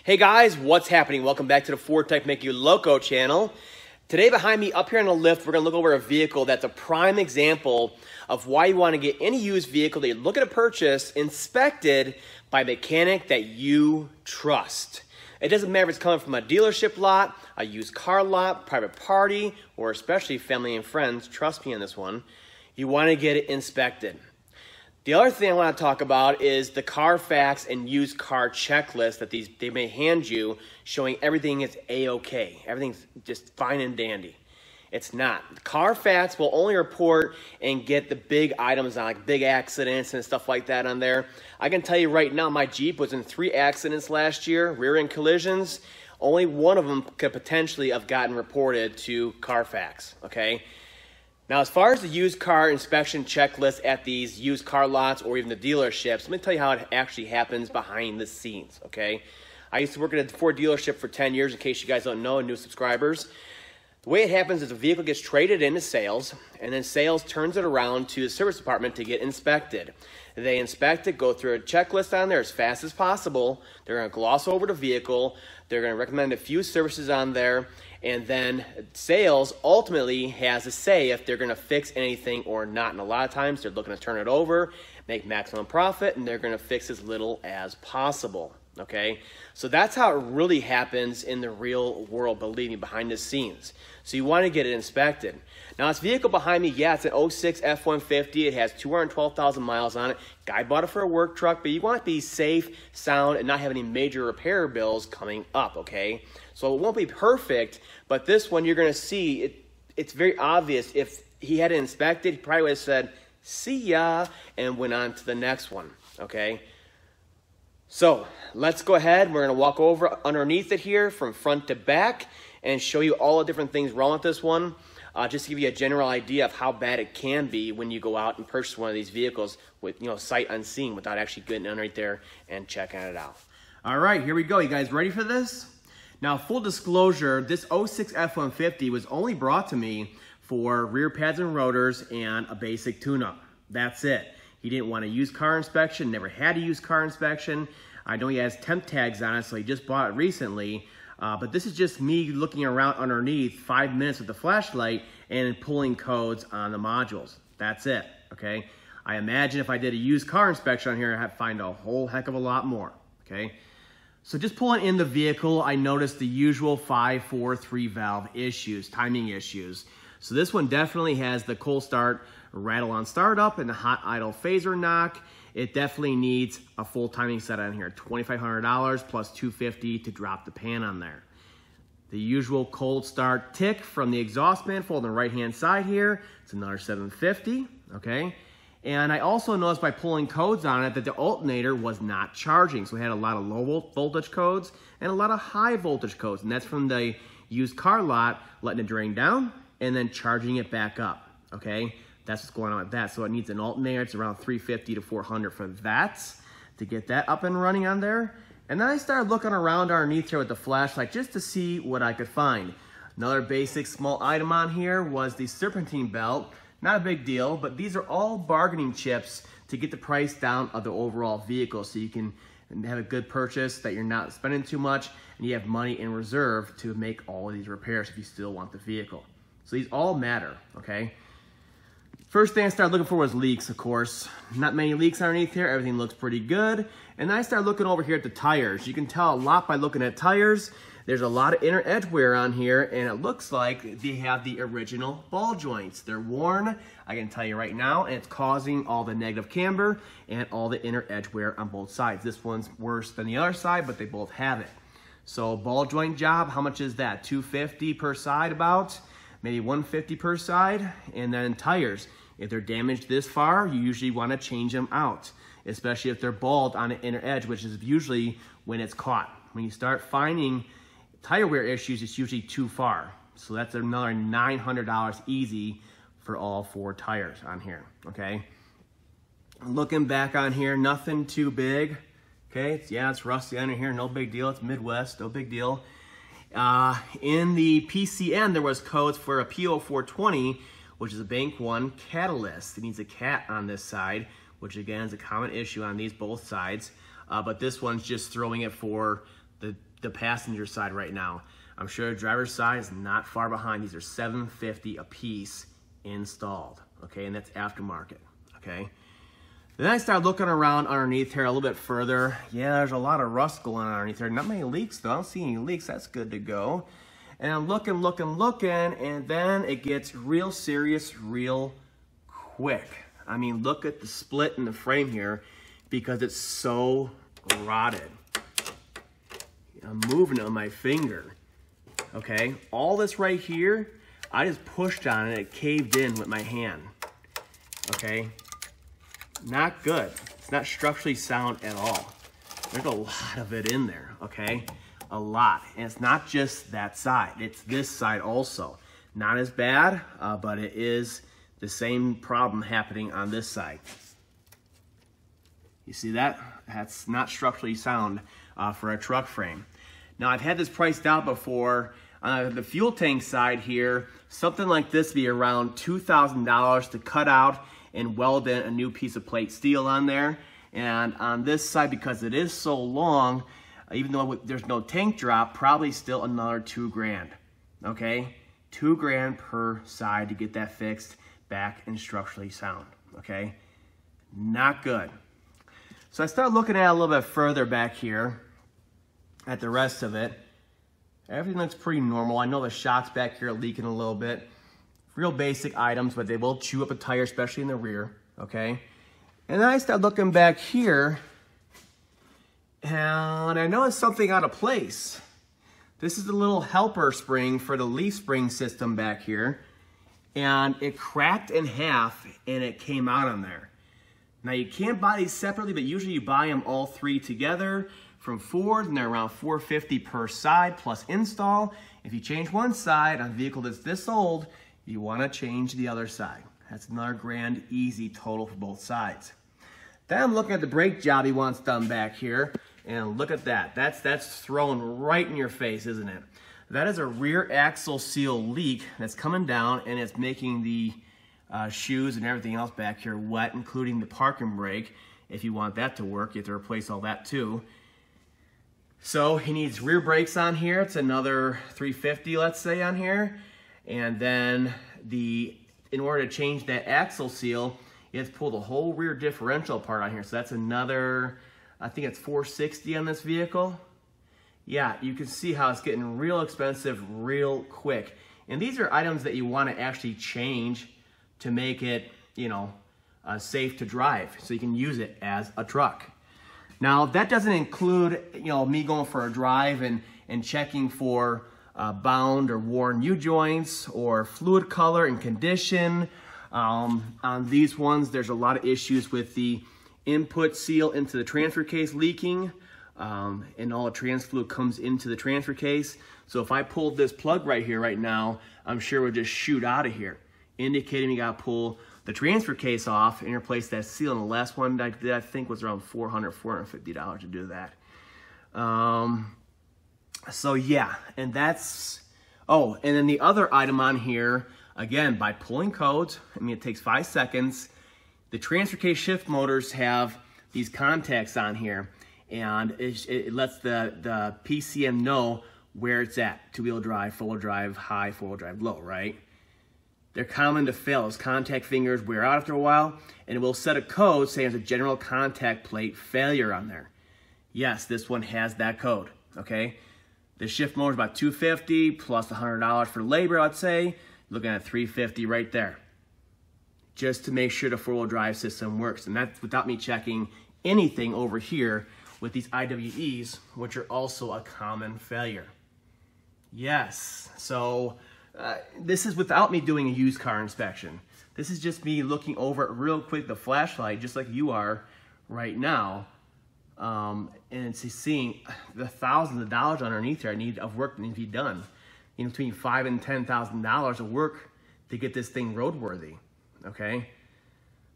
Hey guys, what's happening? Welcome back to the FordTechMakuloco channel. Today behind me up here on the lift, we're going to look over a vehicle that's a prime example of why you want to get any used vehicle that you're looking to purchase inspected by a mechanic that you trust. It doesn't matter if it's coming from a dealership lot, a used car lot, private party, or especially family and friends. Trust me on this one. You want to get it inspected. The other thing I want to talk about is the Carfax and used car checklist that they may hand you, showing everything is A-OK. Everything's just fine and dandy. It's not. The Carfax will only report and get the big items on, like big accidents and stuff like that on there. I can tell you right now, my Jeep was in 3 accidents last year, rear-end collisions. Only one of them could potentially have gotten reported to Carfax, okay? Now, as far as the used car inspection checklist at these used car lots or even the dealerships, let me tell you how it actually happens behind the scenes, okay? I used to work at a Ford dealership for 10 years, in case you guys don't know, new subscribers. The way it happens is the vehicle gets traded into sales, and then sales turns it around to the service department to get inspected. They inspect it, go through a checklist on there as fast as possible. They're going to gloss over the vehicle. They're going to recommend a few services on there. And then sales ultimately has a say if they're going to fix anything or not. And a lot of times they're looking to turn it over, make maximum profit, and they're going to fix as little as possible. Okay, so that's how it really happens in the real world, believe me, behind the scenes. So you want to get it inspected. Now, this vehicle behind me, yeah, it's an 06 F-150. It has 212,000 miles on it. Guy bought it for a work truck, but you want it to be safe, sound, and not have any major repair bills coming up, okay? So it won't be perfect, but this one you're going to see, it's very obvious. If he had it inspected, he probably would have said, see ya, and went on to the next one, okay? So let's go ahead. We're going to walk over underneath it here from front to back and show you all the different things wrong with this one. Just to give you a general idea of how bad it can be when you go out and purchase one of these vehicles with, sight unseen without actually getting in right there and checking it out. All right, here we go. You guys ready for this? Now, full disclosure, this 06 F-150 was only brought to me for rear pads and rotors and a basic tune-up. That's it. He didn't want a used car inspection, never had a used car inspection. I know he has temp tags on it, so he just bought it recently. But this is just me looking around underneath 5 minutes with the flashlight and pulling codes on the modules. That's it, okay? I imagine if I did a used car inspection on here, I'd find a whole heck of a lot more, okay? So just pulling in the vehicle, I noticed the usual 5-4-3 valve issues, timing issues. So this one definitely has the cold start rattle on startup and the hot idle phaser knock. It definitely needs a full timing set on here, $2,500 plus $250 to drop the pan on there. The usual cold start tick from the exhaust manifold on the right hand side here, it's another $750, okay? And I also noticed by pulling codes on it that the alternator was not charging. So we had a lot of low voltage codes and a lot of high voltage codes. And that's from the used car lot, letting it drain down and then charging it back up, okay? That's what's going on with that. So it needs an alternator. It's around $350 to $400 for that to get that up and running on there. And then I started looking around underneath here with the flashlight just to see what I could find. Another basic small item on here was the serpentine belt. Not a big deal, but these are all bargaining chips to get the price down of the overall vehicle so you can have a good purchase that you're not spending too much and you have money in reserve to make all of these repairs if you still want the vehicle. So these all matter, okay? First thing I started looking for was leaks, of course. Not many leaks underneath here. Everything looks pretty good. And then I started looking over here at the tires. You can tell a lot by looking at tires. There's a lot of inner edge wear on here, and it looks like they have the original ball joints. They're worn, I can tell you right now, and it's causing all the negative camber and all the inner edge wear on both sides. This one's worse than the other side, but they both have it. So ball joint job, how much is that? $250 per side about, maybe $150 per side. And then tires, if they're damaged this far, you usually want to change them out, especially if they're balled on the inner edge, which is usually when it's caught. When you start finding tire wear issues, it's usually too far. So that's another $900 easy for all 4 tires on here, okay? Looking back on here, nothing too big, okay? It's rusty under here, no big deal. It's Midwest, no big deal. In the PCN, there was codes for a PO420, which is a bank 1 catalyst. It needs a cat on this side, which again is a common issue on these both sides. But this one's just throwing it for the the passenger side right now. I'm sure the driver's side is not far behind. These are $750 a piece installed, okay, and that's aftermarket, okay. Then I started looking around underneath here a little bit further. Yeah, there's a lot of rust going on underneath here. Not many leaks though. I don't see any leaks. That's good to go. And I'm looking, and then it gets real serious real quick. I mean, look at the split in the frame here because it's so rotted. I'm moving it on my finger. Okay, all this right here, I just pushed on it, it caved in with my hand. Okay, not good. It's not structurally sound at all. There's a lot of it in there, okay? A lot, and it's not just that side, it's this side also. Not as bad, but it is the same problem happening on this side. You see that? That's not structurally sound for a truck frame. Now, I've had this priced out before. On the fuel tank side here, something like this would be around $2,000 to cut out and weld in a new piece of plate steel on there. And on this side, because it is so long, even though there's no tank drop, probably still another $2,000, okay? $2,000 per side to get that fixed back and structurally sound, okay? Not good. So I started looking at it a little bit further back here at the rest of it. Everything looks pretty normal. I know the shocks back here are leaking a little bit. Real basic items, but they will chew up a tire, especially in the rear, okay? And then I start looking back here, and I noticed something out of place. This is the little helper spring for the leaf spring system back here, and it cracked in half, and it came out on there. Now, you can't buy these separately, but usually you buy them all three together from Ford, and they're around $450 per side plus install. If you change one side on a vehicle that's this old, you want to change the other side. That's another grand, easy total for both sides. Then I'm looking at the brake job he wants done back here, and look at that. That's thrown right in your face, isn't it? That is a rear axle seal leak that's coming down, and it's making the shoes and everything else back here wet, including the parking brake. If you want that to work, you have to replace all that too. So he needs rear brakes on here. It's another $350, let's say, on here. And then in order to change that axle seal, you have to pull the whole rear differential apart on here. So that's another, I think it's $460 on this vehicle. Yeah, you can see how it's getting real expensive real quick. And these are items that you want to actually change to make it, you know, safe to drive, so you can use it as a truck. Now, that doesn't include, you know, me going for a drive and checking for bound or worn U-joints or fluid color and condition. On these ones, there's a lot of issues with the input seal into the transfer case leaking, and all the trans fluid comes into the transfer case. So if I pulled this plug right here right now, I'm sure it would just shoot out of here, indicating you got to pull the transfer case off and replace that seal. And the last one I did, I think, was around $450 to do that. So yeah, and that's, oh, and then the other item on here, again, by pulling codes, I mean, it takes 5 seconds. The transfer case shift motors have these contacts on here, and it lets the PCM know where it's at: two-wheel drive, four-wheel drive, high, four-wheel drive, low, right? They're common to fail. Those contact fingers wear out after a while, and it will set a code saying there's a general contact plate failure on there. Yes, this one has that code, okay? The shift motor is about $250 plus $100 for labor, I'd say. Looking at $350 right there, just to make sure the four-wheel drive system works. And that's without me checking anything over here with these IWEs, which are also a common failure. Yes, so this is without me doing a used car inspection. This is just me looking over it real quick, the flashlight, just like you are right now, and seeing the thousands of dollars underneath there of work that needs to be done. You know, between $5,000 and $10,000 of work to get this thing roadworthy, okay?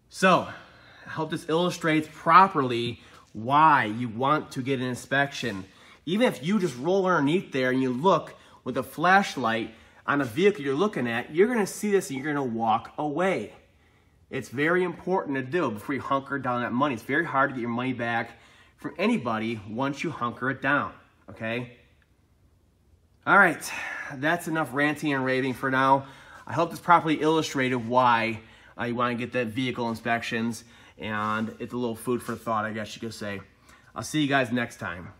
So, I hope this illustrates properly why you want to get an inspection. Even if you just roll underneath there and you look with a flashlight on a vehicle you're looking at, you're gonna see this and you're gonna walk away. It's very important to do before you hunker down that money. It's very hard to get your money back from anybody once you hunker it down, okay? All right, that's enough ranting and raving for now. I hope this properly illustrated why you want to get the vehicle inspections, and it's a little food for thought, I guess you could say. I'll see you guys next time.